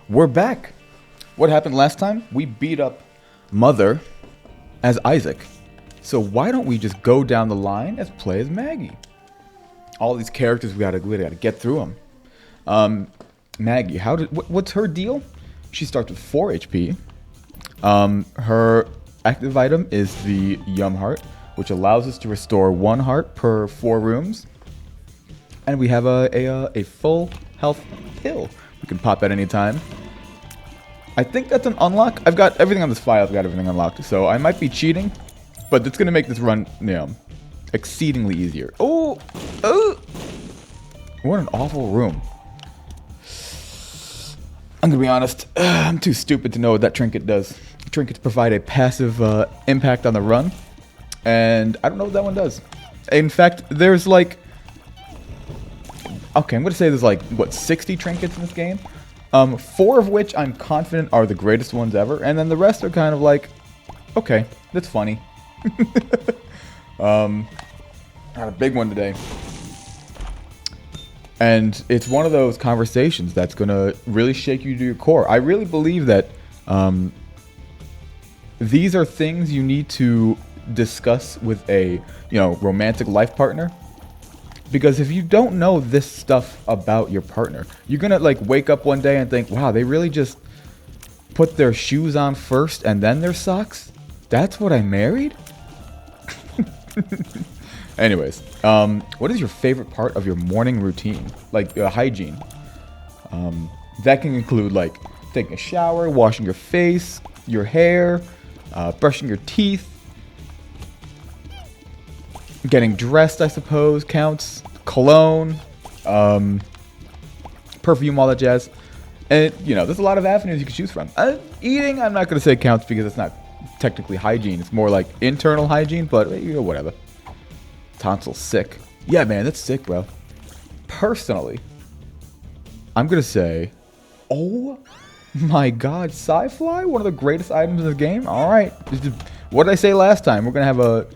We're back. What happened last time? We beat up Mother as Isaac. So why don't we just go down the line as play as Maggy? All these characters, we gotta get through them. Maggy, what's her deal? She starts with 4 HP. Her active item is the Yum Heart, which allows us to restore 1 heart per 4 rooms. And we have a full health pill. We can pop at any time. I think that's an unlock. I've got everything on this file. I've got everything unlocked. So I might be cheating, but it's going to make this run, exceedingly easier. Oh! What an awful room. I'm going to be honest. I'm too stupid to know what that trinket does. Trinkets provide a passive impact on the run. And I don't know what that one does. In fact, there's like... Okay, I'm going to say there's like, 60 trinkets in this game? 4 of which I'm confident are the greatest ones ever. And then the rest are kind of like, okay, that's funny. Got a big one today. And it's one of those conversations that's going to really shake you to your core. I really believe that these are things you need to discuss with a, romantic life partner. Because if you don't know this stuff about your partner, you're going to like wake up one day and think, wow, they really just put their shoes on first and then their socks? That's what I married? Anyways, what is your favorite part of your morning routine? Like hygiene. That can include like taking a shower, washing your face, your hair, brushing your teeth. Getting dressed, I suppose, counts. Cologne, perfume, all that jazz. And, there's a lot of avenues you can choose from. Eating, I'm not going to say counts because it's not technically hygiene. It's more like internal hygiene, but, whatever. Tonsil's sick. Yeah, man, that's sick, bro. Personally, I'm going to say, oh my god, Sci-Fly, one of the greatest items in this game? All right. What did I say last time? We're going to have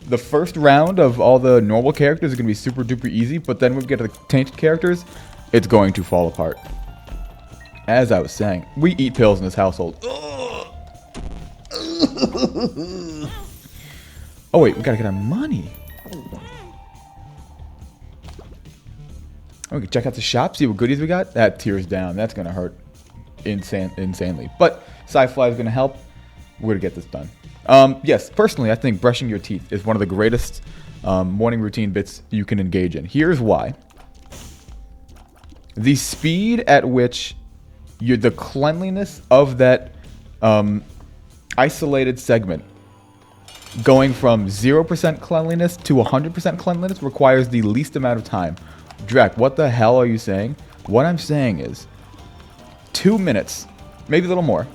the first round of all the normal characters is going to be super duper easy, but then when we get to the tainted characters, it's going to fall apart. As I was saying, we eat pills in this household. Oh wait, we gotta get our money. We can check out the shop, see what goodies we got. That tears down. That's going to hurt insanely. But Sci-Fly is going to help. We're going to get this done. Yes, personally, I think brushing your teeth is one of the greatest morning routine bits you can engage in. Here's why. The speed at which the cleanliness of that isolated segment going from 0% cleanliness to 100% cleanliness requires the least amount of time. Drac, what the hell are you saying? What I'm saying is 2 minutes, maybe a little more,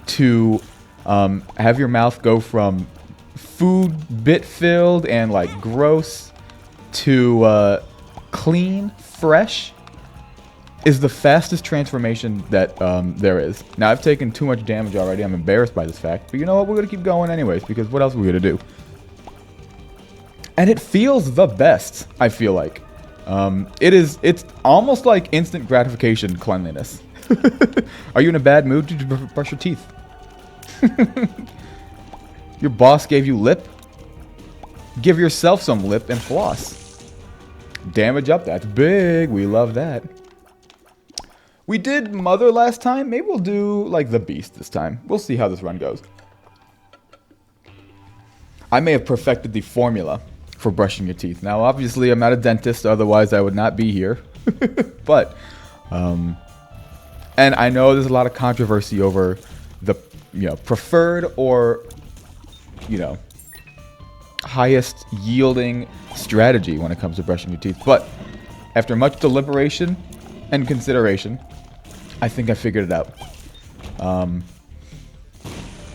to have your mouth go from food bit filled and like gross to clean, fresh is the fastest transformation that there is. Now, I've taken too much damage already. I'm embarrassed by this fact. But you know what? We're going to keep going anyways, because what else are we going to do? And it feels the best, I feel like. It's almost like instant gratification cleanliness. Are you in a bad mood? Did you brush your teeth? Your boss gave you lip? Give yourself some lip and floss. Damage up, that's big. We love that. We did Mother last time. Maybe we'll do like the Beast this time. We'll see how this run goes. I may have perfected the formula for brushing your teeth. Now, obviously, I'm not a dentist. Otherwise, I would not be here. But, and I know there's a lot of controversy over the, preferred or, highest yielding strategy when it comes to brushing your teeth. But after much deliberation and consideration, I think I figured it out.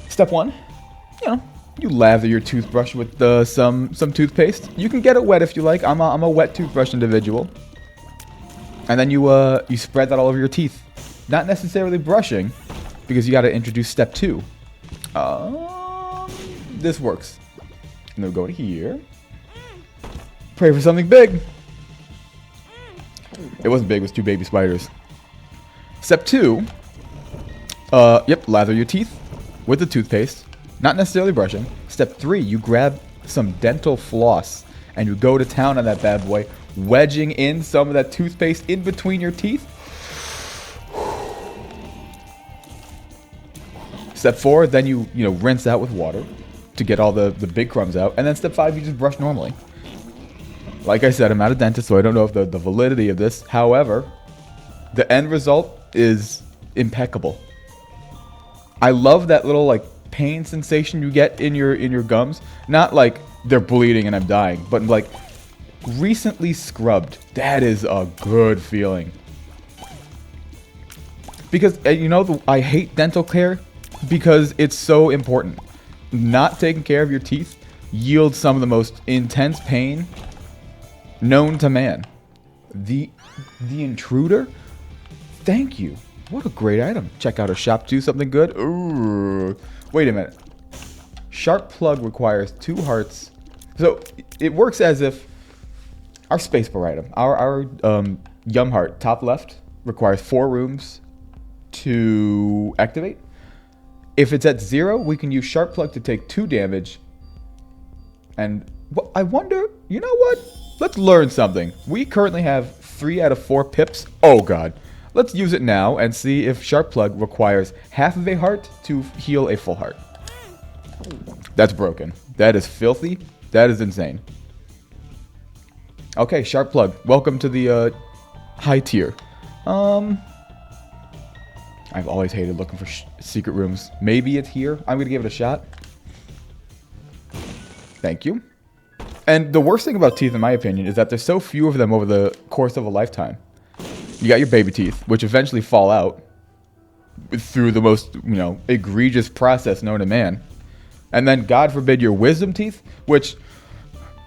Step 1, you lather your toothbrush with some toothpaste. You can get it wet if you like. I'm a wet toothbrush individual. And then you spread that all over your teeth. Not necessarily brushing, because you got to introduce step 2. This works. And then we go to here. Pray for something big. It wasn't big. It was 2 baby spiders. Step 2, lather your teeth with the toothpaste. Not necessarily brushing. Step 3, you grab some dental floss and you go to town on that bad boy, wedging in some of that toothpaste in between your teeth. Step 4, then you rinse out with water to get all the big crumbs out. And then step 5, you just brush normally. Like I said, I'm not a dentist, so I don't know if the validity of this. However, the end result is impeccable. I love that little like pain sensation you get in your gums. Not like they're bleeding and I'm dying, but like recently scrubbed. That is a good feeling. Because I hate dental care because it's so important. Not taking care of your teeth yields some of the most intense pain known to man. The intruder? Thank you. What a great item. Check out a shop, do something good. Ooh. Wait a minute. Sharp plug requires 2 hearts. So it works as if our spacebar item, our Yum Heart, top left, requires 4 rooms to activate. If it's at 0, we can use sharp plug to take 2 damage. And I wonder, you know what? Let's learn something. We currently have 3 out of 4 pips. Oh god. Let's use it now and see if sharp plug requires half of a heart to heal a full heart. That's broken. That is filthy. That is insane. Okay, sharp plug. Welcome to the high tier. I've always hated looking for secret rooms. Maybe it's here. I'm gonna give it a shot. Thank you. And the worst thing about teeth, in my opinion, is that there's so few of them over the course of a lifetime. You got your baby teeth, which eventually fall out through the most, egregious process known to man. And then, God forbid, your wisdom teeth, which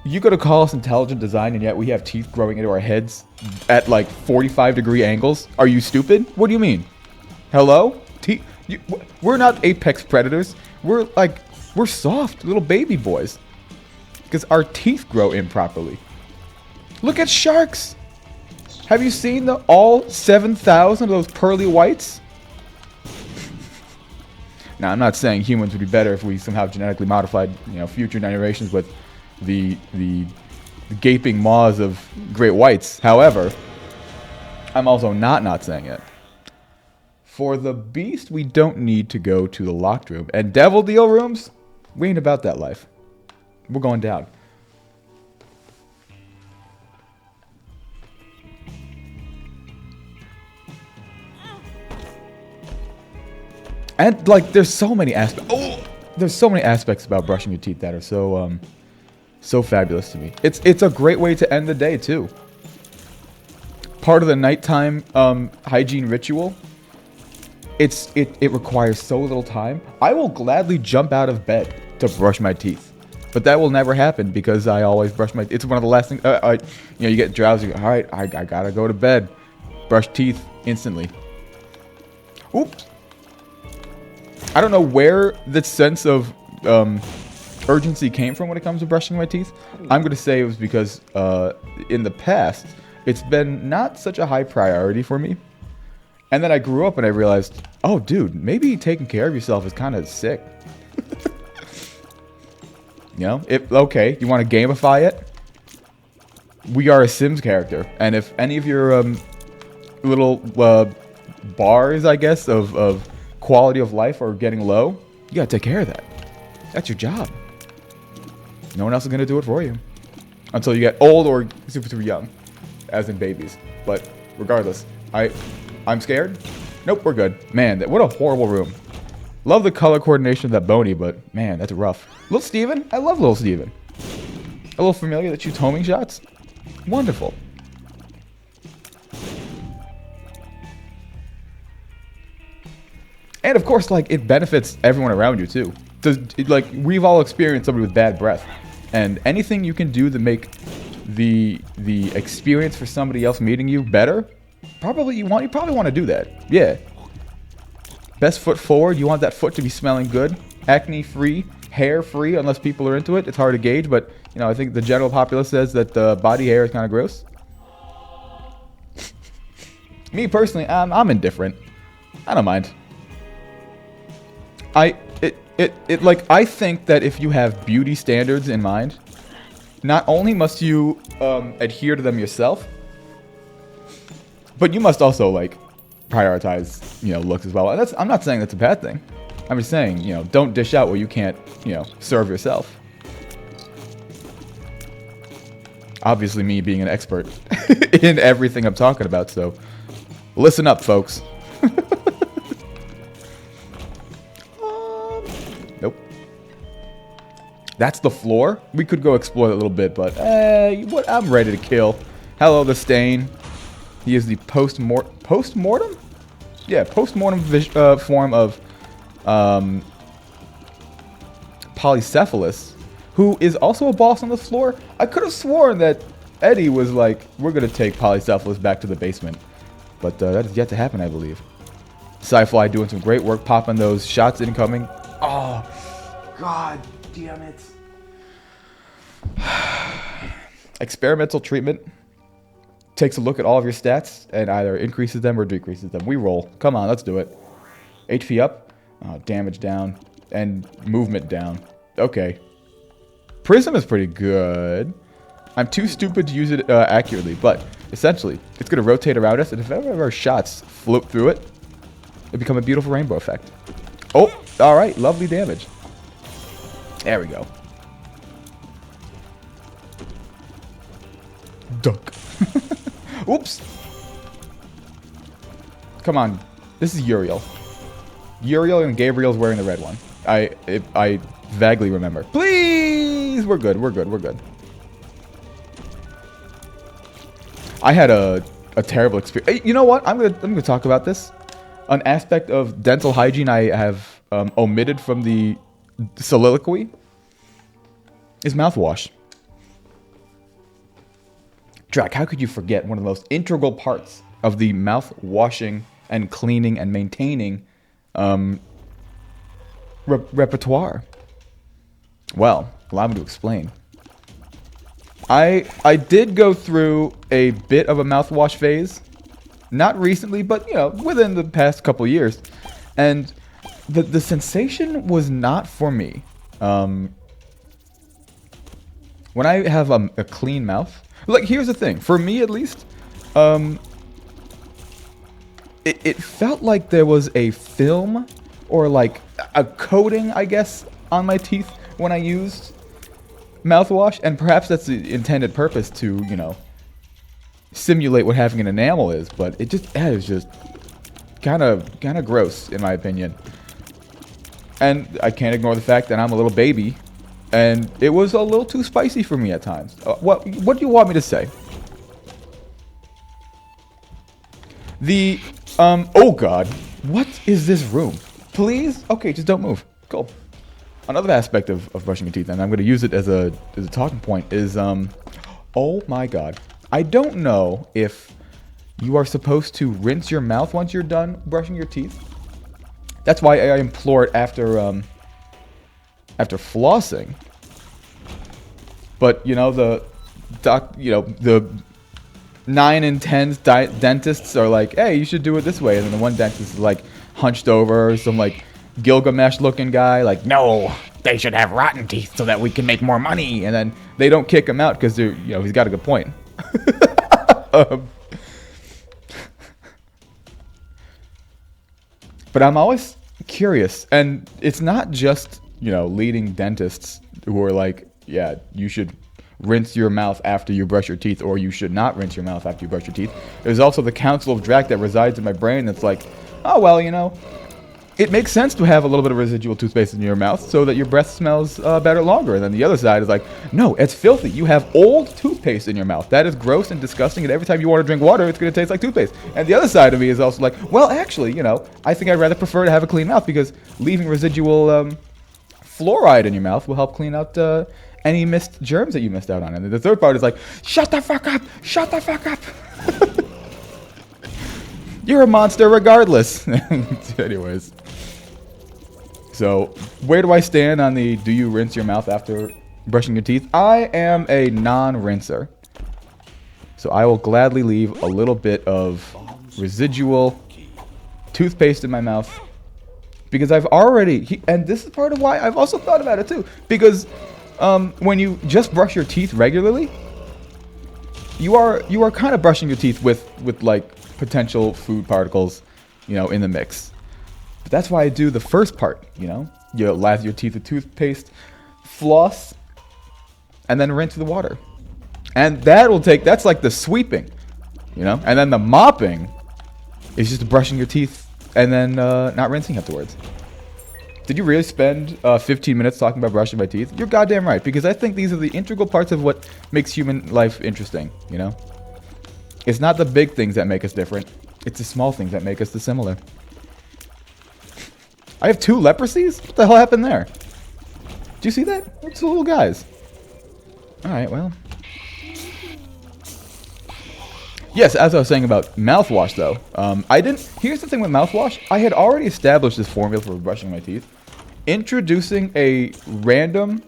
you could call us intelligent design, and yet we have teeth growing into our heads at like 45-degree angles. Are you stupid? What do you mean? Hello? We're not apex predators. We're soft little baby boys. Because our teeth grow improperly. Look at sharks. Have you seen all 7,000 of those pearly whites? Now, I'm not saying humans would be better if we somehow genetically modified, future generations with the gaping maws of great whites. However, I'm also not saying it. For the beast, we don't need to go to the locked room. And devil deal rooms? We ain't about that life. We're going down. And there's so many aspects. Oh, there's so many aspects about brushing your teeth that are so fabulous to me. It's a great way to end the day too. Part of the nighttime hygiene ritual. It requires so little time. I will gladly jump out of bed to brush my teeth, but that will never happen because I always brush my. It's one of the last things. You get drowsy. All right, I gotta go to bed. Brush teeth instantly. Oops. I don't know where the sense of urgency came from when it comes to brushing my teeth. I'm going to say it was because in the past, it's been not such a high priority for me. And then I grew up and I realized, oh, dude, maybe taking care of yourself is kind of sick. Okay, you want to gamify it? We are a Sims character. And if any of your little bars, I guess, of quality of life are getting low, you gotta take care of that. That's your job. No one else is gonna do it for you until you get old or super young, as in babies. But regardless, I'm scared. Nope, we're good. Man, what a horrible room. Love the color coordination of that Boney, but man, that's rough. Little Steven, I love Little Steven. A little familiar that shoots homing shots. Wonderful. And of course, it benefits everyone around you too. We've all experienced somebody with bad breath, and anything you can do to make the experience for somebody else meeting you better, you probably want to do that. Yeah. Best foot forward. You want that foot to be smelling good, acne free, hair free, unless people are into it. It's hard to gauge, but I think the general populace says that body hair is kind of gross. Me personally, I'm indifferent. I don't mind. I think that if you have beauty standards in mind, not only must you adhere to them yourself, but you must also like prioritize, you know, looks as well. And I'm not saying that's a bad thing. I'm just saying, you know, don't dish out where you can't, you know, serve yourself. Obviously, me being an expert in everything I'm talking about, so listen up, folks. Nope. That's the floor. We could go explore it a little bit, but what? I'm ready to kill. Hello, the stain. He is the post-mortem? Yeah, post-mortem form of Polycephalus, who is also a boss on the floor. I could have sworn that Eddie was like, we're going to take Polycephalus back to the basement. But that is yet to happen, I believe. Sci-Fly doing some great work, popping those shots incoming. Oh, God damn it. Experimental treatment takes a look at all of your stats and either increases them or decreases them. We roll. Come on, let's do it. HP up, damage down, and movement down. Okay. Prism is pretty good. I'm too stupid to use it accurately, but essentially, it's going to rotate around us, and if ever our shots float through it, it'll become a beautiful rainbow effect. Oh, all right, lovely damage. There we go. Duck. Oops. Come on. This is Uriel. Uriel and Gabriel's wearing the red one. I vaguely remember. Please! We're good, we're good, we're good. I had a terrible experience. You know what? I'm gonna talk about this. An aspect of dental hygiene I have omitted from the soliloquy is mouthwash. Drac, how could you forget one of the most integral parts of the mouth washing and cleaning and maintaining repertoire? Well, allow me to explain. I did go through a bit of a mouthwash phase. Not recently, but, you know, within the past couple years. And the sensation was not for me. When I have a clean mouth... Like, here's the thing. For me, at least, it felt like there was a film or, like, a coating, I guess, on my teeth when I used mouthwash. And perhaps that's the intended purpose to, you know, simulate what having an enamel is. But it was just kind of gross, in my opinion. And I can't ignore the fact that I'm a little baby. And it was a little too spicy for me at times. What do you want me to say? Oh God. What is this room? Please? Okay, just don't move. Cool. Another aspect of brushing your teeth, and I'm going to use it as a talking point, is, oh my God. I don't know if you are supposed to rinse your mouth once you're done brushing your teeth. That's why I implore it after flossing. But, you know, the 9 in 10 dentists are like, hey, you should do it this way. And then the one dentist is like hunched over, some like Gilgamesh looking guy, like, no, they should have rotten teeth so that we can make more money. And then they don't kick him out because they're, you know, he's got a good point. But I'm always curious, and it's not just, you know, leading dentists who are like, yeah, you should rinse your mouth after you brush your teeth, or you should not rinse your mouth after you brush your teeth. There's also the Council of Drac that resides in my brain that's like, oh, well, you know, it makes sense to have a little bit of residual toothpaste in your mouth so that your breath smells better longer. And then the other side is like, no, it's filthy. You have old toothpaste in your mouth. That is gross and disgusting, and every time you want to drink water, it's going to taste like toothpaste. And the other side of me is also like, well, actually, you know, I think I'd rather prefer to have a clean mouth because leaving residual fluoride in your mouth will help clean out any missed germs that you missed out on. And the third part is like, shut the fuck up! Shut the fuck up! You're a monster regardless. Anyways. So, where do I stand on the do you rinse your mouth after brushing your teeth? I am a non-rinser. So I will gladly leave a little bit of residual toothpaste in my mouth. Because I've already, and this is part of why I've also thought about it too. Because when you just brush your teeth regularly, you are kind of brushing your teeth with like potential food particles, you know, in the mix. But that's why I do the first part, you know. You lather your teeth with toothpaste, floss, and then rinse with the water. And that's like the sweeping, you know. And then the mopping is just brushing your teeth and then not rinsing afterwards. Did you really spend 15 minutes talking about brushing my teeth? You're goddamn right, because I think these are the integral parts of what makes human life interesting, you know? It's not the big things that make us different. It's the small things that make us dissimilar. I have 2 leprosies? What the hell happened there? Do you see that? It's the little guys. Alright, well. Yes, as I was saying about mouthwash, though, here's the thing with mouthwash. I had already established this formula for brushing my teeth. Introducing a random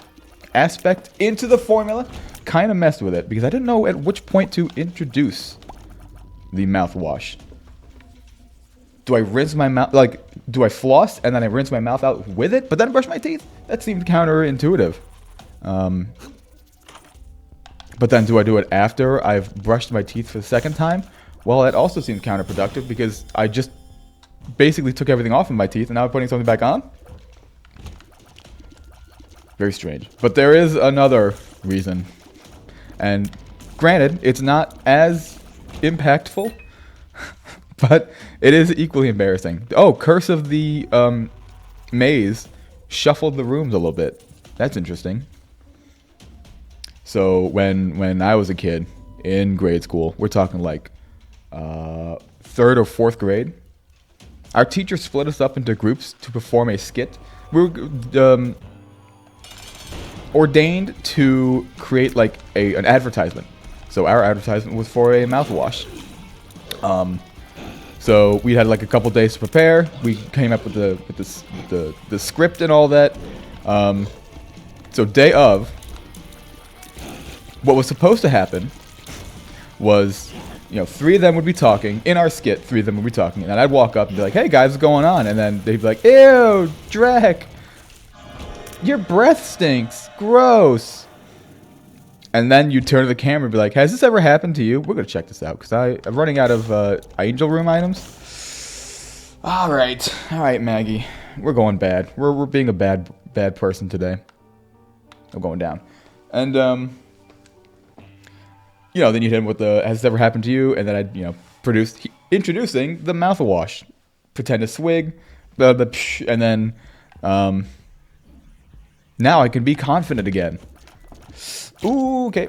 aspect into the formula kind of messed with it, because I didn't know at which point to introduce the mouthwash. Do I rinse my mouth, like, do I floss and then I rinse my mouth out with it, but then brush my teeth? That seemed counterintuitive. But then do I do it after I've brushed my teeth for the second time? Well, that also seemed counterproductive, because I just basically took everything off of my teeth and now I'm putting something back on? Very strange. But there is another reason. And granted, it's not as impactful, but it is equally embarrassing. Oh, Curse of the Maze shuffled the rooms a little bit. That's interesting. So when I was a kid in grade school, we're talking like 3rd or 4th grade, our teacher split us up into groups to perform a skit. We were ordained to create like an advertisement. So our advertisement was for a mouthwash. So we had like a couple days to prepare. We came up with the script and all that. So day of, what was supposed to happen was, you know, 3 of them would be talking in our skit. 3 of them would be talking, and then I'd walk up and be like, "Hey guys, what's going on?" And then they'd be like, "Ew, Drac, your breath stinks. Gross." And then you turn to the camera and be like, "Has this ever happened to you?" We're gonna check this out because I'm running out of angel room items. All right, Maggy, we're going bad. We're being a bad person today. I'm going down, and you know, then you'd hit him with the "Has this ever happened to you?" And then I'd, you know, introducing the mouthwash, pretend to swig, and then now I can be confident again. Ooh, okay.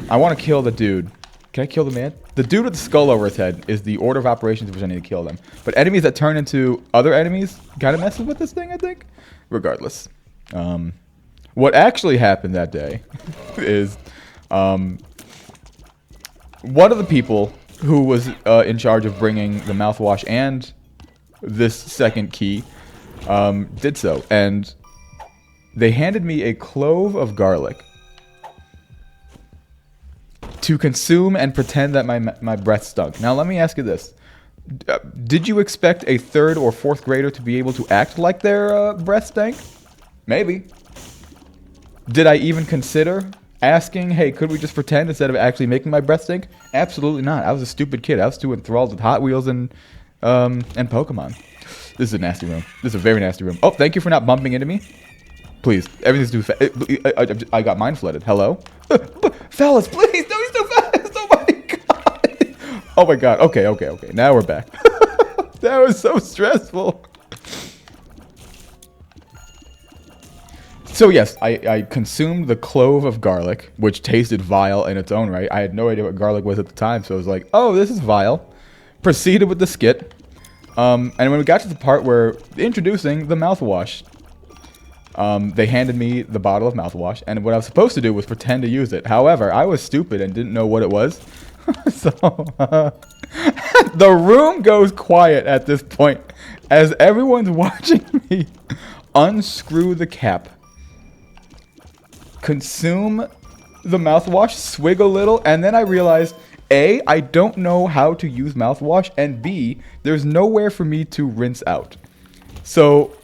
I want to kill the dude. Can I kill the man? The dude with the skull over his head is the order of operations in which I need to kill them. But enemies that turn into other enemies kind of messes with this thing, I think. Regardless. What actually happened that day is one of the people who was in charge of bringing the mouthwash and this second key did so. And they handed me a clove of garlic to consume and pretend that my breath stunk. Now, let me ask you this. Did you expect a 3rd or 4th grader to be able to act like their breath stank? Maybe. Did I even consider asking, "Hey, could we just pretend instead of actually making my breath stink?" Absolutely not. I was a stupid kid. I was too enthralled with Hot Wheels and Pokemon. This is a nasty room. This is a very nasty room. Oh, thank you for not bumping into me. Please, everything's too fast. I got mind flooded. Hello? Fellas, please, no, he's too fast. Oh my god. Oh my god. Okay. Now we're back. That was so stressful. So yes, I consumed the clove of garlic, which tasted vile in its own right. I had no idea what garlic was at the time, so I was like, "Oh, this is vile." Proceeded with the skit. And when we got to the part where introducing the mouthwash, they handed me the bottle of mouthwash, and what I was supposed to do was pretend to use it. However, I was stupid and didn't know what it was. So, the room goes quiet at this point as everyone's watching me unscrew the cap, consume the mouthwash, swig a little, and then I realized A, I don't know how to use mouthwash, and B, there's nowhere for me to rinse out. So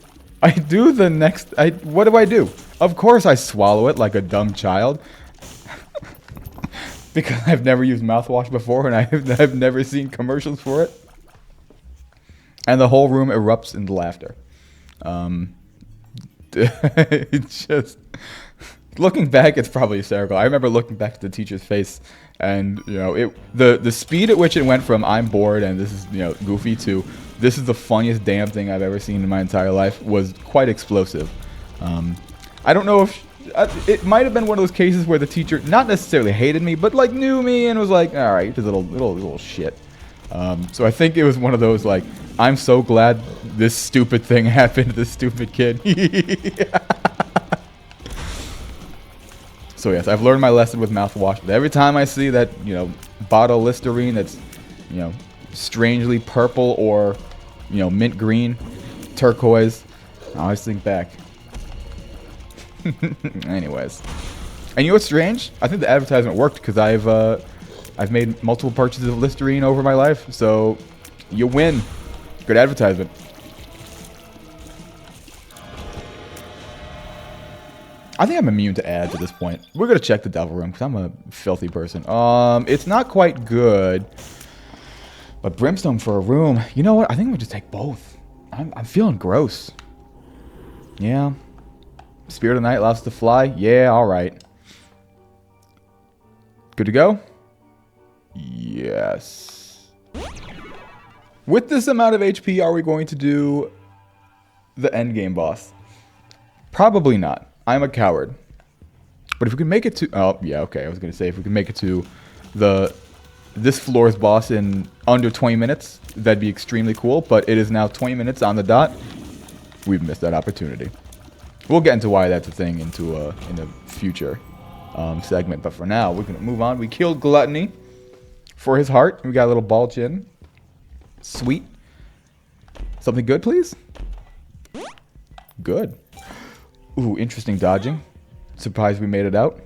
I do the next, what do I do? Of course I swallow it like a dumb child. Because I've never used mouthwash before and I've never seen commercials for it. And the whole room erupts into laughter. It's just, looking back, it's probably hysterical. I remember looking back at the teacher's face, and you know, the speed at which it went from I'm bored and this is, you know, goofy to this is the funniest damn thing I've ever seen in my entire life was quite explosive. I don't know if it might have been one of those cases where the teacher not necessarily hated me, but like knew me and was like, all right, this little shit. So I think it was one of those like, I'm so glad this stupid thing happened to this stupid kid. So yes, I've learned my lesson with mouthwash. But every time I see that, you know, bottle Listerine that's, you know, strangely purple or, you know, mint green, turquoise, I always think back. Anyways, and you know what's strange? I think the advertisement worked because I've made multiple purchases of Listerine over my life, so you win. Good advertisement. I think I'm immune to ads at this point. We're gonna check the devil room because I'm a filthy person. It's not quite good, but brimstone for a room. You know what? I think I'm gonna just take both. I'm feeling gross. Yeah. Spirit of the night allows us to fly. Yeah. All right. Good to go. Yes. With this amount of HP, are we going to do the endgame boss? Probably not. I'm a coward. But if we can make it to... Oh, yeah, okay. I was going to say, if we can make it to this floor's boss in under 20 minutes, that'd be extremely cool. But it is now 20 minutes on the dot. We've missed that opportunity. We'll get into why that's a thing in a future segment. But for now, we're going to move on. We killed Gluttony for his heart. We got a little ball chin. Sweet. Something good, please? Good. Ooh, interesting dodging. Surprised we made it out.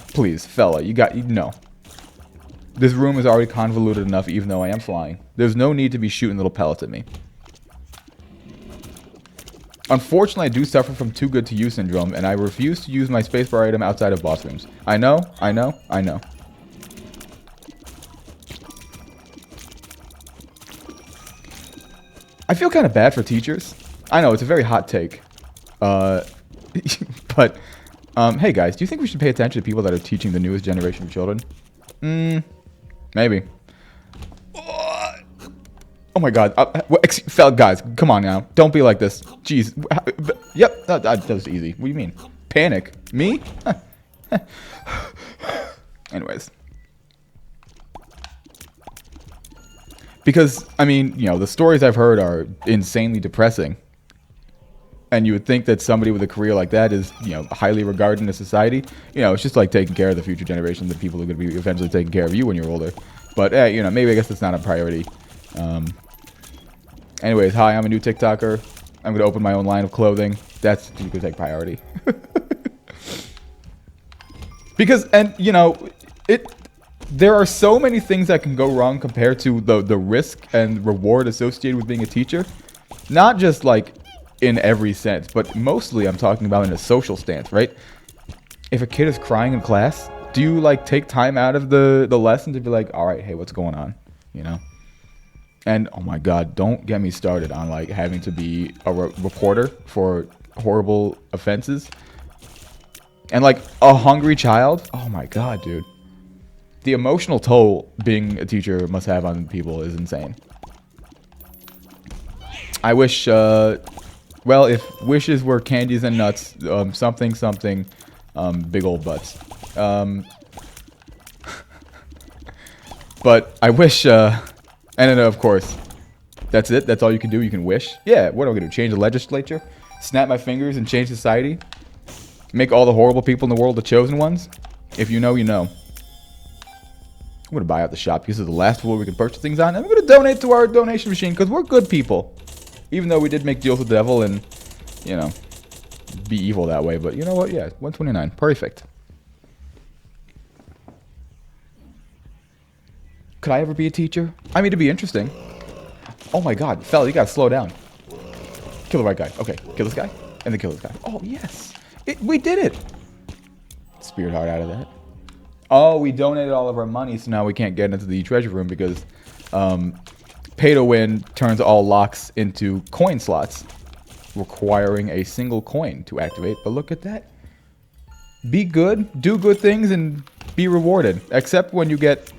Please, fella, no. This room is already convoluted enough even though I am flying. There's no need to be shooting little pellets at me. Unfortunately, I do suffer from too good to use syndrome, and I refuse to use my spacebar item outside of boss rooms. I know. I feel kind of bad for teachers. I know, it's a very hot take. But, hey guys, do you think we should pay attention to people that are teaching the newest generation of children? Maybe. Oh my god. Guys, come on now. Don't be like this. Jeez. Yep, that was easy. What do you mean? Panic? Me? Anyways. Because, I mean, you know, the stories I've heard are insanely depressing. And you would think that somebody with a career like that is, you know, highly regarded in a society. You know, it's just like taking care of the future generation, the people who are going to be eventually taking care of you when you're older. But, you know, maybe I guess that's not a priority. Anyways, hi, I'm a new TikToker. I'm going to open my own line of clothing. That's going to take priority. Because, and, you know, there are so many things that can go wrong compared to the risk and reward associated with being a teacher. Not just, like, in every sense, but mostly I'm talking about in a social stance, right? If a kid is crying in class, do you, like, take time out of the lesson to be like, all right, hey, what's going on? You know? And, oh my god, don't get me started on, like, having to be a reporter for horrible offenses. And, like, a hungry child? Oh my god, dude. The emotional toll being a teacher must have on people is insane. I wish, well, if wishes were candies and nuts, something, big old butts. But I wish, and then, of course, that's it? That's all you can do? You can wish? Yeah, what am I going to do? Change the legislature? Snap my fingers and change society? Make all the horrible people in the world the chosen ones? If you know, you know. I'm going to buy out the shop because this is the last floor we can purchase things on. And I'm going to donate to our donation machine because we're good people. Even though we did make deals with the devil and, you know, be evil that way. But you know what? Yeah, 129. Perfect. Could I ever be a teacher? I mean, it'd be interesting. Oh my god, fella, you gotta slow down. Kill the right guy. Okay, kill this guy, and then kill this guy. Oh, yes. We did it. Spirit heart out of that. Oh, we donated all of our money, so now we can't get into the treasure room because pay to win turns all locks into coin slots, requiring a single coin to activate. But look at that. Be good, do good things, and be rewarded. Except when you get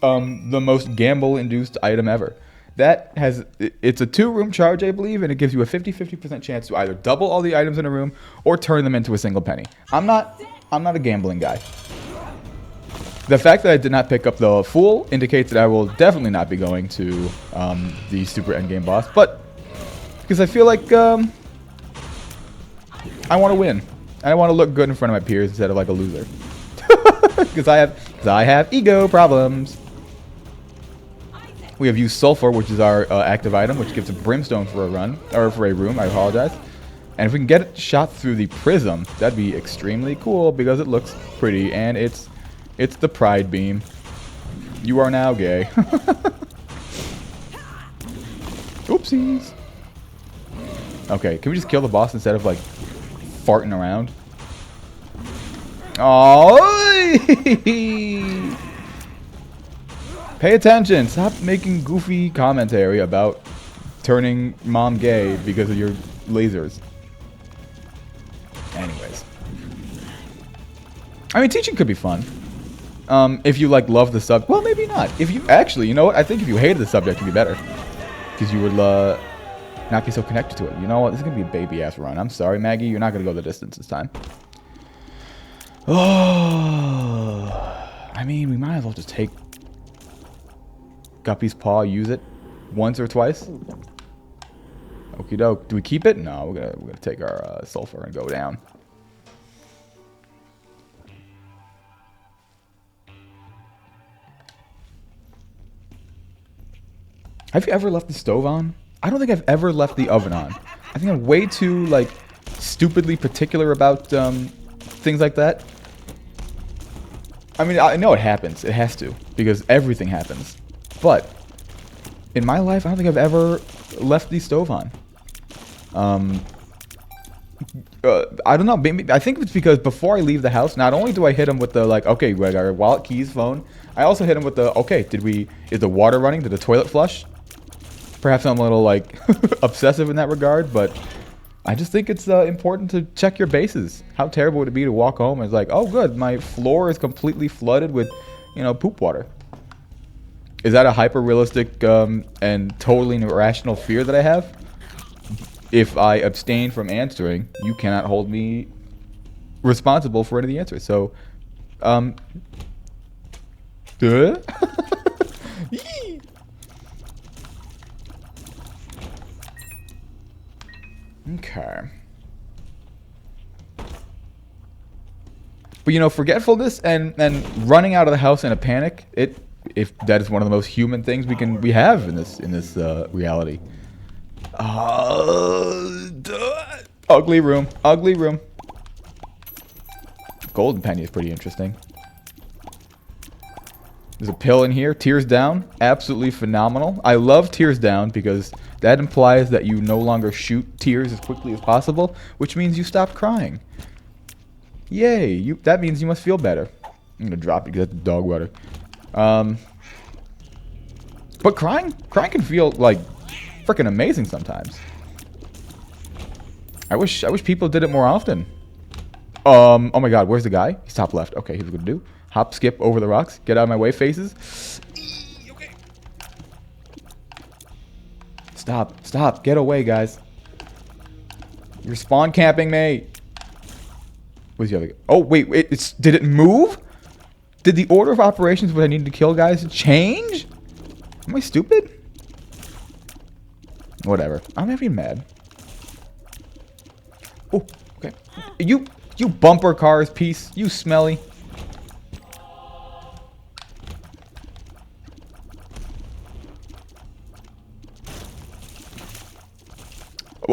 the most gamble-induced item ever. That has, it's a 2-room charge, I believe, and it gives you a 50-50% chance to either double all the items in a room or turn them into a single penny. I'm not a gambling guy. The fact that I did not pick up the Fool indicates that I will definitely not be going to the super endgame boss, but because I feel like I want to win. I want to look good in front of my peers instead of like a loser. Because I have ego problems. We have used sulfur, which is our active item, which gives a brimstone for a run, or for a room, I apologize. And if we can get it shot through the prism, that'd be extremely cool because it looks pretty, and it's the pride beam. You are now gay. Oopsies. Okay, can we just kill the boss instead of like farting around? Oh! Pay attention. Stop making goofy commentary about turning mom gay because of your lasers. Anyways. I mean, teaching could be fun. If you, like, love the sub... Well, maybe not. If you... Actually, you know what? I think if you hated the subject, it'd be better. Because you would, not be so connected to it. You know what? This is going to be a baby-ass run. I'm sorry, Maggie. You're not going to go the distance this time. Oh... I mean, we might as well just take... Guppy's paw, use it once or twice. Okie doke. Do we keep it? No, we're gonna take our sulfur and go down. Have you ever left the stove on? I don't think I've ever left the oven on. I think I'm way too like stupidly particular about things like that. I mean, I know it happens. It has to because everything happens. But in my life, I don't think I've ever left the stove on. I don't know. Maybe, I think it's because before I leave the house, not only do I hit him with the like, okay, we got our wallet, keys, phone. I also hit him with the, okay, is the water running? Did the toilet flush? Perhaps I'm a little like obsessive in that regard, but I just think it's important to check your bases. How terrible would it be to walk home and it's like, oh, good, my floor is completely flooded with, you know, poop water. Is that a hyper-realistic and totally irrational fear that I have? If I abstain from answering, you cannot hold me responsible for any of the answers. So, duh? Okay. But you know, forgetfulness and running out of the house in a panic, if that is one of the most human things we have in this reality. Ugly room. Ugly room. Golden penny is pretty interesting. There's a pill in here. Tears down. Absolutely phenomenal. I love tears down because that implies that you no longer shoot tears as quickly as possible, which means you stop crying. Yay. That means you must feel better. I'm going to drop it because that's dog water. But crying can feel like freaking amazing sometimes. I wish people did it more often. Oh my god, where's the guy? He's top left. Okay, here's what we're gonna do. Hop, skip over the rocks. Get out of my way, faces. Okay. Stop. Get away, guys. You're spawn camping me. Where's the other guy? Oh, wait, did it move? Did the order of operations what I needed to kill guys change? Am I stupid? Whatever. I'm not even mad. Oh, okay. You bumper cars piece. You smelly.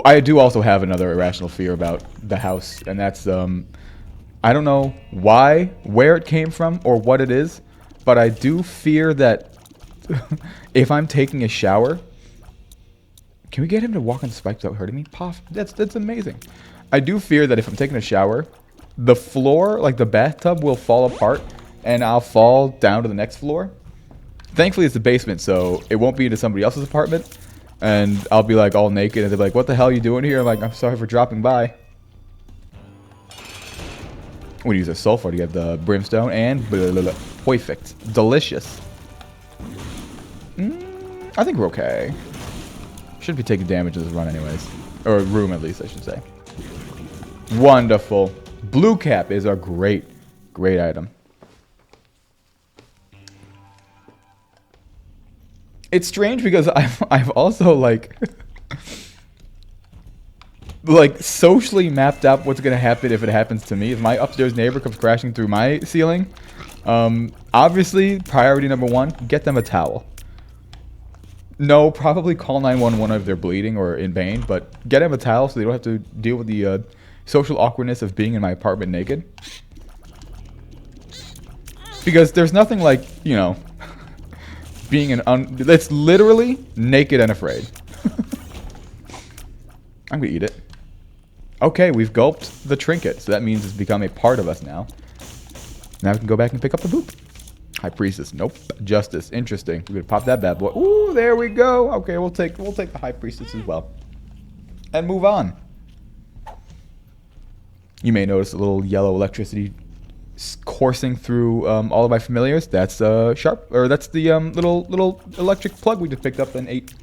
I do also have another irrational fear about the house, and that's I don't know where it came from, or what it is, but I do fear that if I'm taking a shower... Can we get him to walk on spikes without hurting me? Poff. That's amazing. I do fear that if I'm taking a shower, the floor, like the bathtub, will fall apart and I'll fall down to the next floor. Thankfully, it's the basement, so it won't be into somebody else's apartment. And I'll be like all naked and they'll be like, what the hell are you doing here? I'm like, I'm sorry for dropping by. We use a sulfur to get the brimstone and perfect. Delicious. I think we're okay. Should be taking damage in this run anyways. Or room at least, I should say. Wonderful. Blue cap is a great item. It's strange because I've also like socially mapped out what's gonna happen if it happens to me. If my upstairs neighbor comes crashing through my ceiling, obviously priority number 1, get them a towel. No, probably call 911 if they're bleeding or in pain, but get them a towel so they don't have to deal with the social awkwardness of being in my apartment naked. Because there's nothing like, you know, being that's literally naked and afraid. I'm gonna eat it. Okay, we've gulped the trinket, so that means it's become a part of us now. Now we can go back and pick up the poop. High Priestess, nope. Justice, interesting. We're gonna pop that bad boy. Ooh, there we go. Okay, we'll take the High Priestess as well, and move on. You may notice a little yellow electricity coursing through all of my familiars. That's that's the little electric plug we just picked up and ate.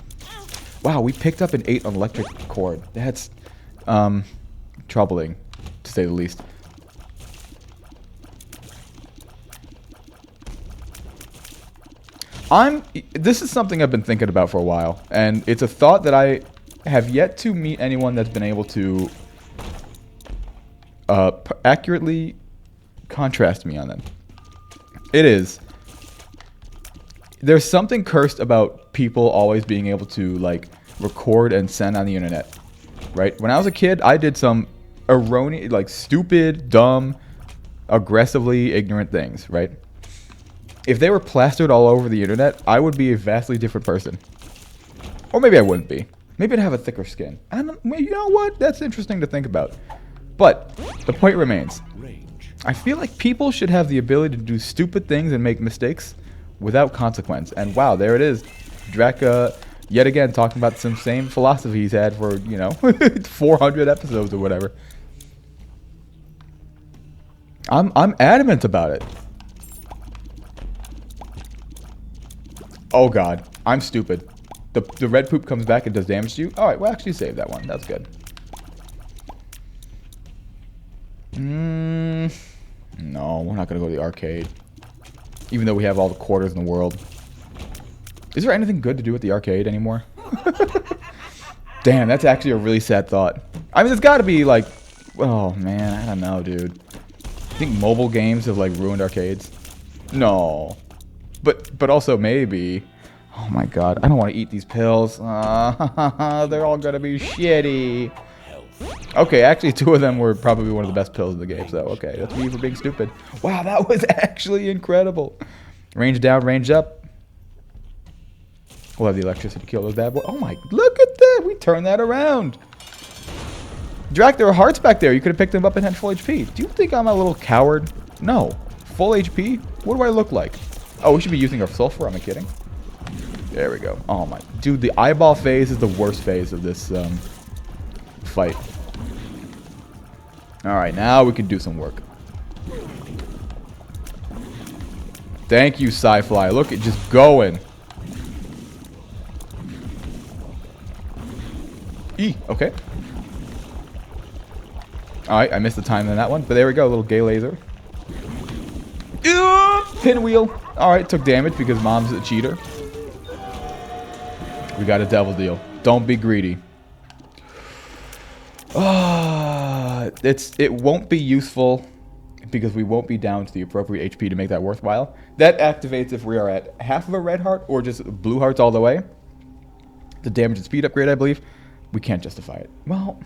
Wow, we picked up and ate an electric cord. That's troubling, to say the least. This is something I've been thinking about for a while, and it's a thought that I have yet to meet anyone that's been able to accurately contrast me on it. There's something cursed about people always being able to like record and send on the internet, right? When I was a kid, I did some erroneous, like stupid, dumb, aggressively ignorant things, right? If they were plastered all over the internet, I would be a vastly different person. Or maybe I wouldn't be. Maybe I'd have a thicker skin. And you know what? That's interesting to think about. But the point remains. I feel like people should have the ability to do stupid things and make mistakes without consequence. And wow, there it is. Drac, yet again, talking about some same philosophy he's had for, you know, 400 episodes or whatever. I'm adamant about it. Oh god, I'm stupid. The red poop comes back and does damage to you? Alright, we'll actually save that one. That's good. No, we're not going to go to the arcade. Even though we have all the quarters in the world. Is there anything good to do at the arcade anymore? Damn, that's actually a really sad thought. I mean, there's got to be like... Oh, man, I don't know, dude. I think mobile games have like ruined arcades. No. But also maybe... Oh my god, I don't want to eat these pills. They're all going to be shitty. Okay, actually 2 of them were probably one of the best pills in the game, so okay, that's me for being stupid. Wow, that was actually incredible. Range down, range up. We'll have the electricity to kill those bad boys. Oh my, look at that, we turned that around. Drac, there were hearts back there. You could have picked them up and had full HP. Do you think I'm a little coward? No. Full HP? What do I look like? Oh, we should be using our sulfur, am I kidding? There we go. Oh my, dude, the eyeball phase is the worst phase of this, fight. Alright, now we can do some work. Thank you, Sci-Fly. Look at just going. Okay. Alright, I missed the time on that one, but there we go, a little gay laser. Pinwheel. Alright, took damage because Mom's a cheater. We got a devil deal. Don't be greedy. It won't be useful because we won't be down to the appropriate HP to make that worthwhile. That activates if we are at half of a red heart or just blue hearts all the way. The damage and speed upgrade, I believe. We can't justify it. Well,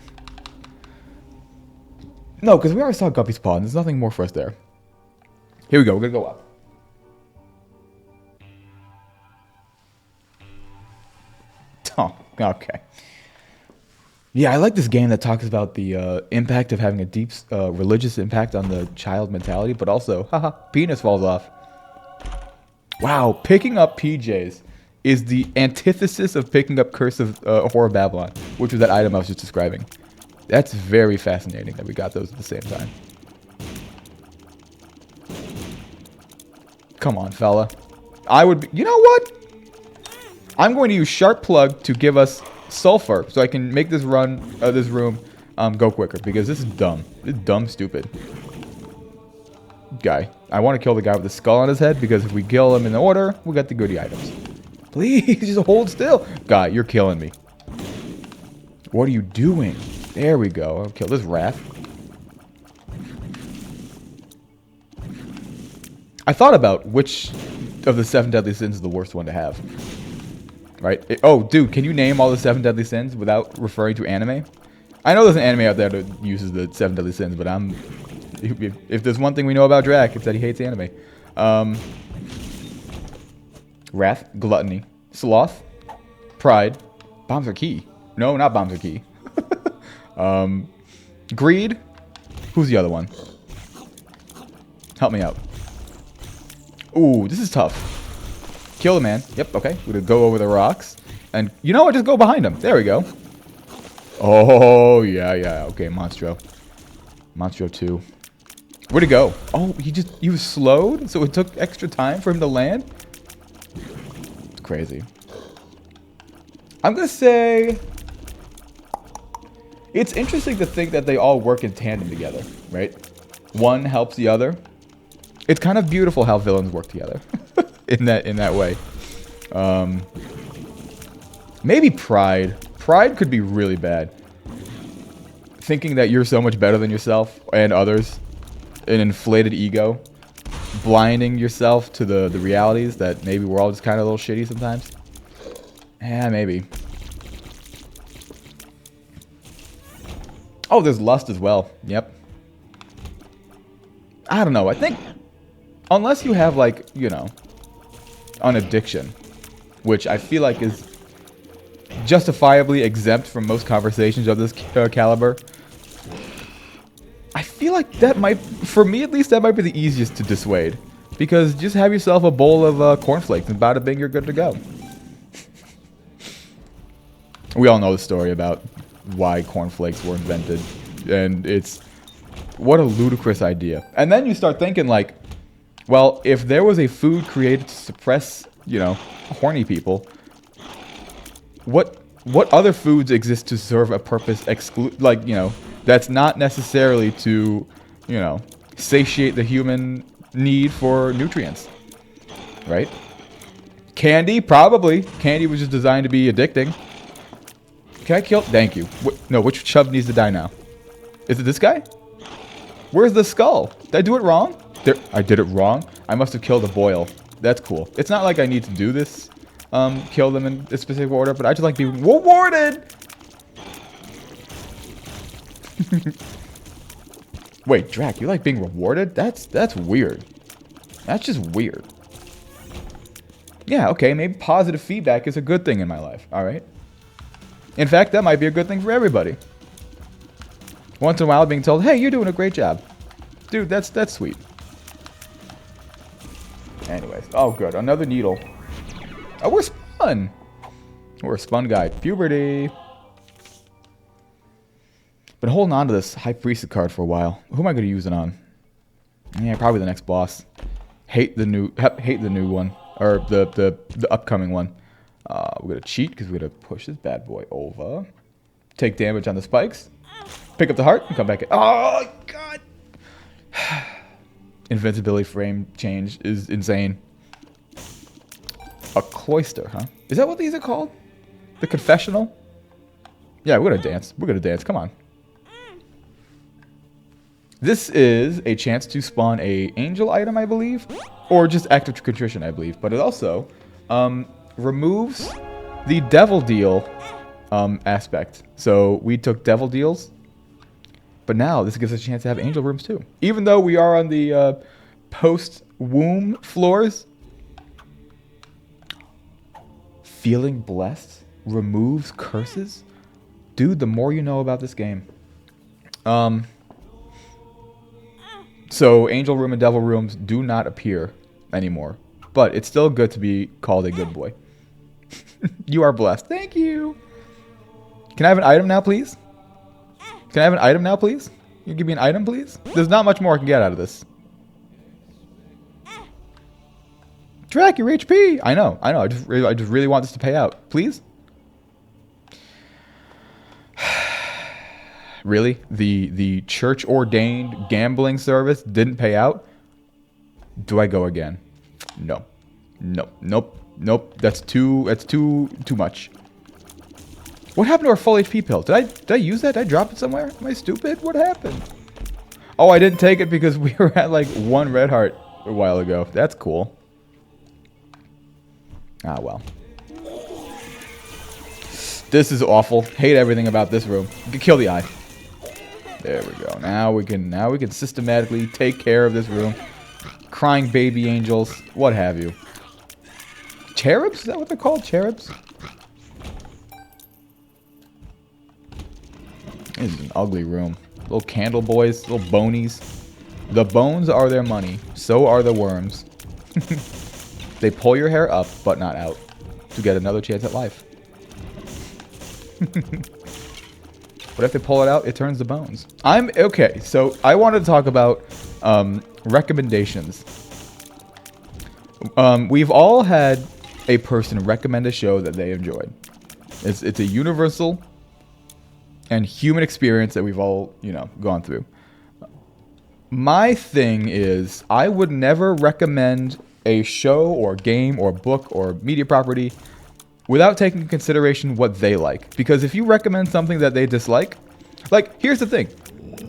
no, because we already saw Guppy's Paw and there's nothing more for us there. Here we go. We're going to go up. Oh, okay. Yeah, I like this game that talks about the impact of having a deep religious impact on the child mentality, but also, haha, penis falls off. Wow, picking up PJs is the antithesis of picking up Curse of Horror Babylon, which was that item I was just describing. That's very fascinating that we got those at the same time. Come on, fella. I would be, you know what? I'm going to use Sharp Plug to give us sulfur so I can make this run, this room, go quicker, because this is dumb. This is dumb stupid. Guy. I want to kill the guy with the skull on his head, because if we kill him in order, we got the goodie items. Please, just hold still. Guy, you're killing me. What are you doing? There we go. I'll kill this rat. I thought about which of the 7 deadly sins is the worst one to have. Right? Oh, dude, can you name all the 7 deadly sins without referring to anime? I know there's an anime out there that uses the 7 deadly sins, but if there's one thing we know about Drac, it's that he hates anime. Wrath, gluttony, sloth, pride, bombs are key. No, not bombs are key. Greed. Who's the other one? Help me out. Ooh, this is tough. Kill the man. Yep, okay. We're gonna go over the rocks. And you know what? Just go behind him. There we go. Oh, yeah. Okay, Monstro. Monstro 2. Where'd he go? Oh, he was slowed, so it took extra time for him to land? It's crazy. I'm gonna say... It's interesting to think that they all work in tandem together, right? One helps the other. It's kind of beautiful how villains work together in that way. Maybe pride. Pride could be really bad. Thinking that you're so much better than yourself and others. An inflated ego. Blinding yourself to the realities that maybe we're all just kind of a little shitty sometimes. Yeah, maybe. Oh, there's lust as well. Yep. I don't know. I think unless you have, like, you know, an addiction, which I feel like is justifiably exempt from most conversations of this caliber, I feel like that might, for me at least, that might be the easiest to dissuade. Because just have yourself a bowl of cornflakes and bada bing, you're good to go. We all know the story about why cornflakes were invented. And it's... what a ludicrous idea. And then you start thinking, like, well, if there was a food created to suppress, you know, horny people, what other foods exist to serve a purpose like, you know, that's not necessarily to, you know, satiate the human need for nutrients, right? Candy, probably. Candy was just designed to be addicting. Can I kill? Thank you. No, which chub needs to die now? Is it this guy? Where's the skull? Did I do it wrong? There, I did it wrong. I must have killed a boil. That's cool. It's not like I need to do this, kill them in a specific order, but I just like being rewarded. Wait, Drac, you like being rewarded? That's weird. That's just weird. Yeah, okay, maybe positive feedback is a good thing in my life, alright? In fact, that might be a good thing for everybody. Once in a while being told, hey, you're doing a great job. Dude, that's sweet. Anyways, oh good, another needle. Oh, we're spun. We're a spun guy. Puberty. Been holding on to this High Priestess card for a while. Who am I going to use it on? Yeah, probably the next boss. Hate the new one. Or the upcoming one. We're going to cheat because we're going to push this bad boy over. Take damage on the spikes. Pick up the heart and come back in. Oh, God. Invincibility frame change is insane. A cloister, huh? Is that what these are called? The confessional? Yeah, we're going to dance. We're going to dance. Come on. This is a chance to spawn a angel item, I believe. Or just act of contrition, I believe. But it also removes the devil deal aspect. So we took devil deals. But now this gives us a chance to have angel rooms too. Even though we are on the post-womb floors. Feeling blessed? removes curses? Dude, the more you know about this game. So Angel Room and Devil Rooms do not appear anymore. But it's still good to be called a good boy. You are blessed. Thank you. Can I have an item now, please? Can I have an item now, please? You give me an item, please? There's not much more I can get out of this. Drac, your HP. I know. I just really want this to pay out. Please? Really? The church-ordained gambling service didn't pay out? Do I go again? No. Nope. That's too much. What happened to our full HP pill? Did I use that? Did I drop it somewhere? Am I stupid? What happened? Oh, I didn't take it because we were at like 1 red heart a while ago. That's cool. Ah, well. This is awful. Hate everything about this room. You can kill the eye. There we go. Now we can systematically take care of this room. Crying baby angels, what have you. Cherubs? Is that what they're called? Cherubs? This is an ugly room. Little candle boys, little bonies. The bones are their money. So are the worms. They pull your hair up, but not out, to get another chance at life. But if they pull it out, it turns to bones. Okay, so I wanted to talk about recommendations. We've all had a person recommend a show that they enjoyed. It's a universal and human experience that we've all, gone through. My thing is, I would never recommend a show or game or book or media property without taking into consideration what they like. Because if you recommend something that they dislike, like, here's the thing.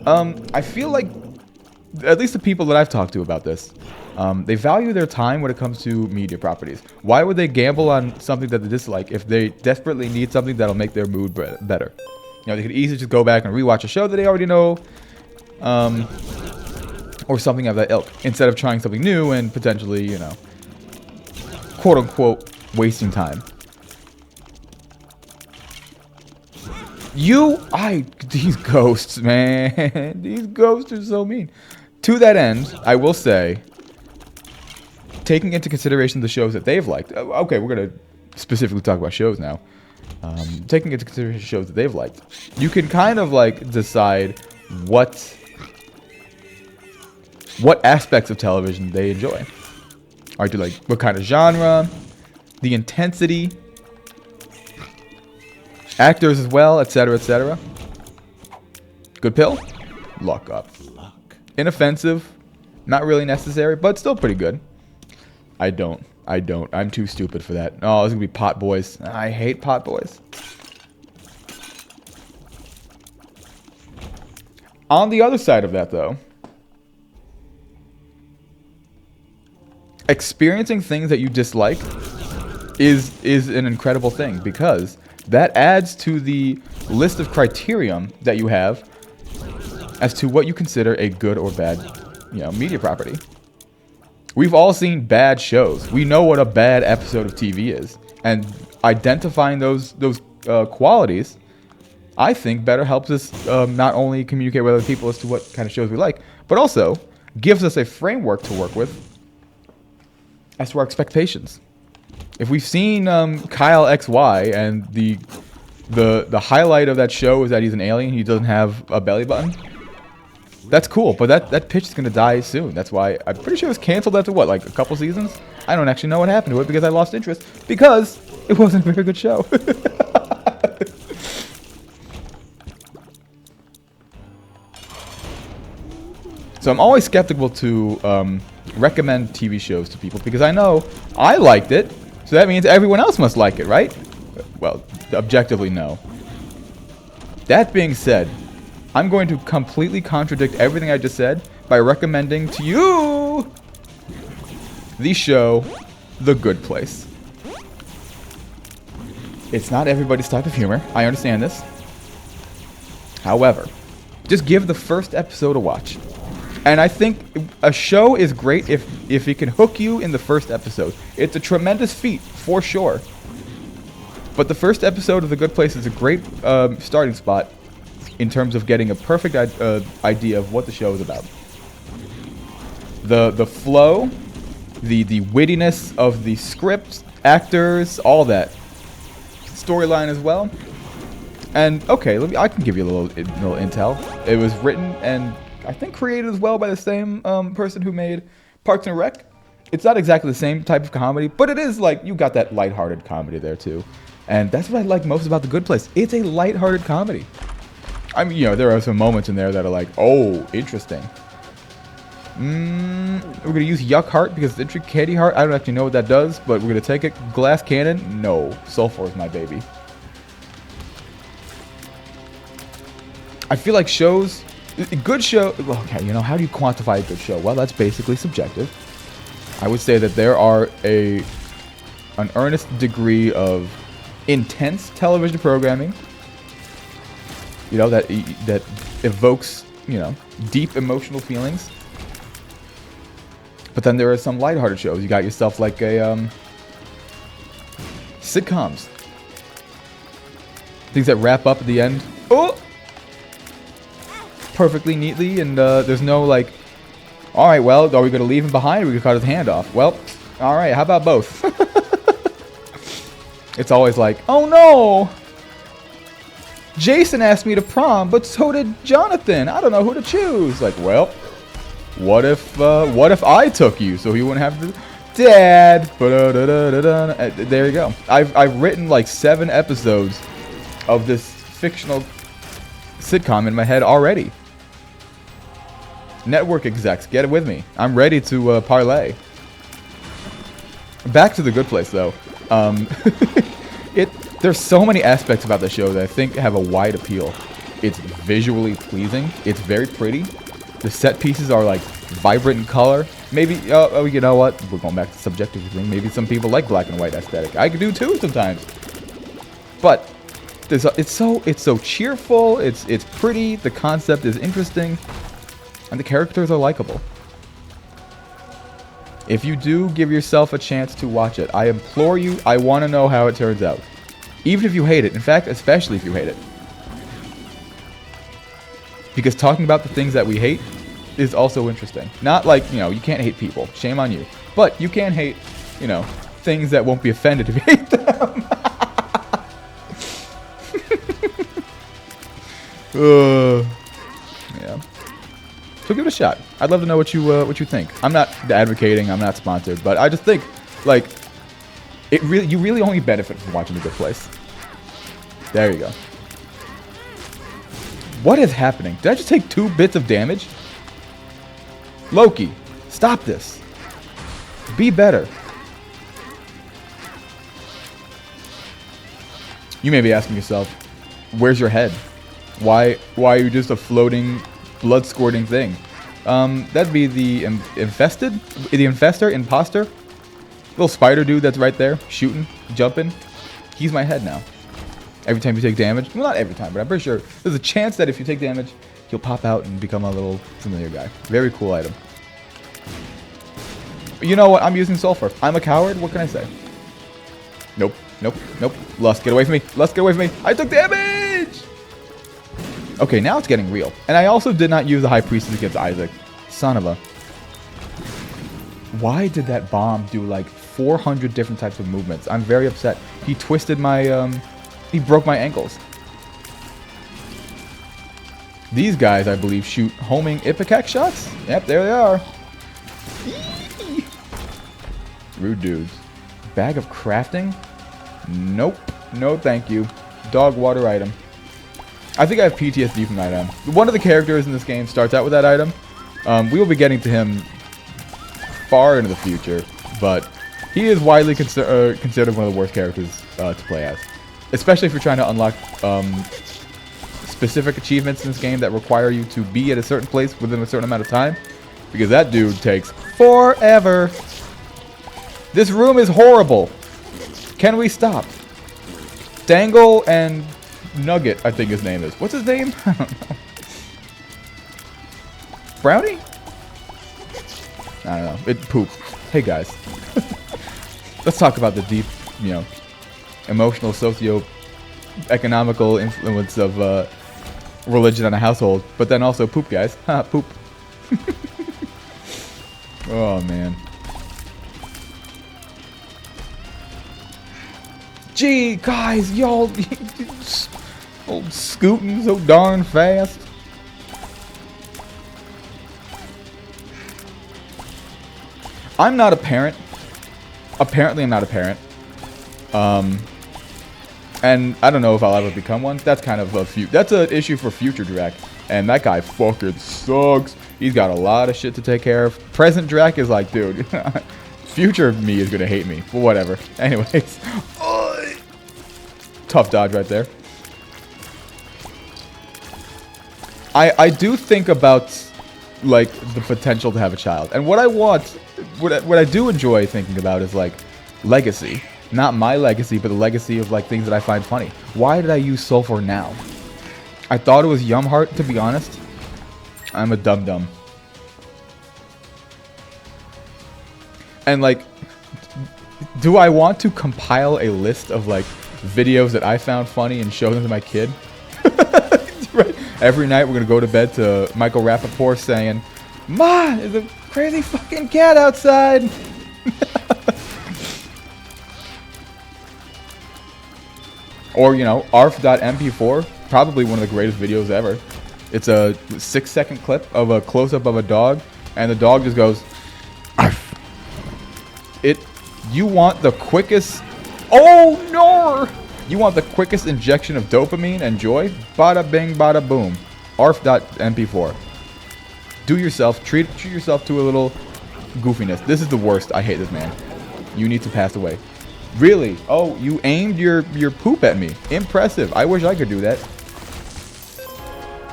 I feel like, at least the people that I've talked to about this, they value their time when it comes to media properties. Why would they gamble on something that they dislike if they desperately need something that'll make their mood better? They could easily just go back and rewatch a show that they already know, or something of that ilk, instead of trying something new and potentially, quote-unquote, wasting time. These ghosts, man. These ghosts are so mean. To that end, I will say, taking into consideration the shows that they've liked. Okay, we're going to specifically talk about shows now. Taking into consideration shows that they've liked. You can kind of, decide what aspects of television they enjoy. Are you what kind of genre, the intensity, actors as well, etc., etc. Good pill? Luck up. Inoffensive, not really necessary, but still pretty good. I don't. I'm too stupid for that. Oh, it's gonna be pot boys. I hate pot boys. On the other side of that, though, experiencing things that you dislike is an incredible thing, because that adds to the list of criterion that you have as to what you consider a good or bad, media property. We've all seen bad shows. We know what a bad episode of TV is, and identifying those qualities, I think, better helps us not only communicate with other people as to what kind of shows we like, but also gives us a framework to work with as to our expectations. If we've seen Kyle XY and the highlight of that show is that he's an alien, he doesn't have a belly button, that's cool, but that pitch is going to die soon. That's why I'm pretty sure it was canceled after, a couple seasons? I don't actually know what happened to it because I lost interest, because it wasn't a very good show. So I'm always skeptical to recommend TV shows to people, because I know I liked it, so that means everyone else must like it, right? Well, objectively, no. That being said, I'm going to completely contradict everything I just said by recommending to you the show The Good Place. It's not everybody's type of humor. I understand this. However, just give the first episode a watch. And I think a show is great if it can hook you in the first episode. It's a tremendous feat, for sure. But the first episode of The Good Place is a great starting spot in terms of getting a perfect idea of what the show is about. The flow, the wittiness of the script, actors, all that. Storyline as well. And okay, I can give you a little intel. It was written and I think created as well by the same person who made Parks and Rec. It's not exactly the same type of comedy, but it is like, you got that lighthearted comedy there too. And that's what I like most about The Good Place. It's a lighthearted comedy. I mean, you know, there are some moments in there that are like, oh, interesting. We're going to use Yuck Heart because it's Intricate Heart. I don't actually know what that does, but we're going to take it. Glass Cannon? No. Sulfur is my baby. I feel like shows... Good show... Okay, you know, how do you quantify a good show? Well, that's basically subjective. I would say that there are an earnest degree of intense television programming, you know, that evokes, you know, deep emotional feelings. But then there are some lighthearted shows. You got yourself like a sitcoms, things that wrap up at the end, oh, perfectly neatly, and there's no like, all right, well, are we gonna leave him behind, or we gonna cut his hand off? Well, all right, how about both? It's always like, oh no, Jason asked me to prom, but so did Jonathan. I don't know who to choose. Like, well, what if I took you so he wouldn't have to? Dad. There you go. I've written like 7 episodes of this fictional sitcom in my head already. Network execs, get it with me. I'm ready to parlay. Back to The Good Place, though. There's so many aspects about the show that I think have a wide appeal. It's visually pleasing. It's very pretty. The set pieces are like vibrant in color. Maybe, oh, you know what? We're going back to the subjective thing. Maybe some people like black and white aesthetic. I do too sometimes. But it's so cheerful. It's pretty. The concept is interesting, and the characters are likable. If you do give yourself a chance to watch it, I implore you, I want to know how it turns out. Even if you hate it. In fact, especially if you hate it. Because talking about the things that we hate is also interesting. Not like, you know, you can't hate people. Shame on you. But you can hate, you know, things that won't be offended if you hate them. Yeah. So give it a shot. I'd love to know what you think. I'm not advocating. I'm not sponsored, but I just think like you really only benefit from watching The Good Place. There you go. What is happening? Did I just take 2 bits of damage? Loki, stop this. Be better. You may be asking yourself, where's your head? Why are you just a floating, blood-squirting thing? That'd be the imposter. Little spider dude that's right there, shooting, jumping. He's my head now. Every time you take damage, well, not every time, but I'm pretty sure there's a chance that if you take damage, he'll pop out and become a little familiar guy. Very cool item. You know what? I'm using sulfur. I'm a coward. What can I say? Nope. Nope. Nope. Lust, get away from me. Lust, get away from me. I took damage! Okay, now it's getting real. And I also did not use the High Priestess against Isaac. Son of a... Why did that bomb do like 400 different types of movements? I'm very upset. He twisted my... He broke my ankles. These guys, I believe, shoot homing ipecac shots. Yep, there they are. Eee! Rude dudes. Bag of crafting? Nope. No, thank you. Dog water item. I think I have PTSD from that item. One of the characters in this game starts out with that item. We will be getting to him far into the future, but he is widely considered one of the worst characters to play as. Especially if you're trying to unlock specific achievements in this game that require you to be at a certain place within a certain amount of time. Because that dude takes forever. This room is horrible. Can we stop? Dangle and Nugget, I think his name is. What's his name? I don't know. Brownie? I don't know. It pooped. Hey guys. Let's talk about the deep, you know, emotional, socio-economical influence of religion on a household. But then also poop, guys. Ha, poop. Oh, man. Gee, guys, y'all scooting so darn fast. I'm not a parent. Apparently, I'm not a parent. And I don't know if I'll ever become one. That's kind of that's an issue for future Drac. And that guy fucking sucks. He's got a lot of shit to take care of. Present Drac is like, dude, future me is gonna hate me. But whatever. Anyways. Tough dodge right there. I do think about, like, the potential to have a child. And what I want, what I do enjoy thinking about is, like, legacy. Not my legacy, but the legacy of, like, things that I find funny. Why did I use sulfur now? I thought it was Yumheart, to be honest. I'm a dum-dum. And, like, do I want to compile a list of, like, videos that I found funny and show them to my kid? Right. Every night we're going to go to bed to Michael Rappaport saying, "Ma, there's a crazy fucking cat outside." Or, you know, arf.mp4, probably one of the greatest videos ever. It's a 6-second clip of a close-up of a dog, and the dog just goes, "Arf." You want the quickest... Oh, no! You want the quickest injection of dopamine and joy? Bada bing, bada boom. Arf.mp4. Do yourself, treat yourself to a little goofiness. This is the worst. I hate this man. You need to pass away. Really? Oh, you aimed your poop at me. Impressive. I wish I could do that.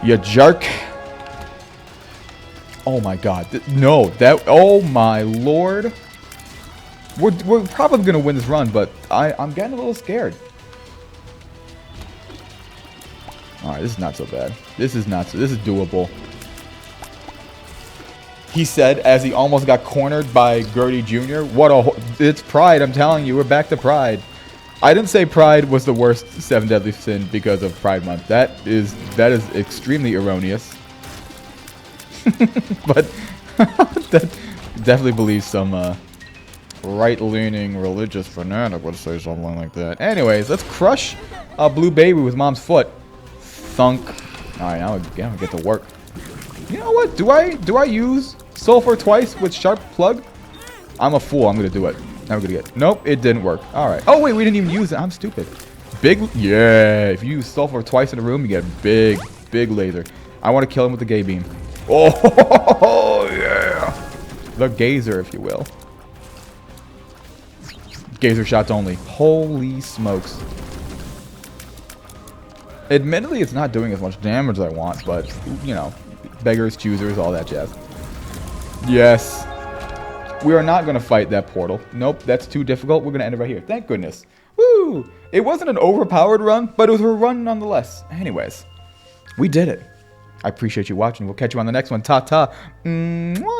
You jerk. Oh my god. No, that... Oh my lord. We're probably going to win this run, but I'm getting a little scared. Alright, this is not so bad. This is doable. He said as he almost got cornered by Gertie Jr. It's Pride, I'm telling you. We're back to Pride. I didn't say Pride was the worst 7 deadly sin because of Pride Month. That is extremely erroneous. But that definitely believes some right-leaning religious fanatic would say something like that. Anyways, let's crush a blue baby with mom's foot. Thunk. Alright, now we get to work. You know what? Do I use sulfur twice with sharp plug? I'm a fool. I'm gonna do it. Now we're gonna get... Nope, it didn't work. Alright. Oh wait, we didn't even use it. I'm stupid. Big... Yeah, if you use sulfur twice in a room, you get a big laser. I want to kill him with the gay beam. Oh, yeah. The gazer, if you will. Gazer shots only. Holy smokes. Admittedly, it's not doing as much damage as I want, but, you know, beggars, choosers, all that jazz. Yes. We are not going to fight that portal. Nope, that's too difficult. We're going to end it right here. Thank goodness. Woo! It wasn't an overpowered run, but it was a run nonetheless. Anyways, we did it. I appreciate you watching. We'll catch you on the next one. Ta-ta. Mwah!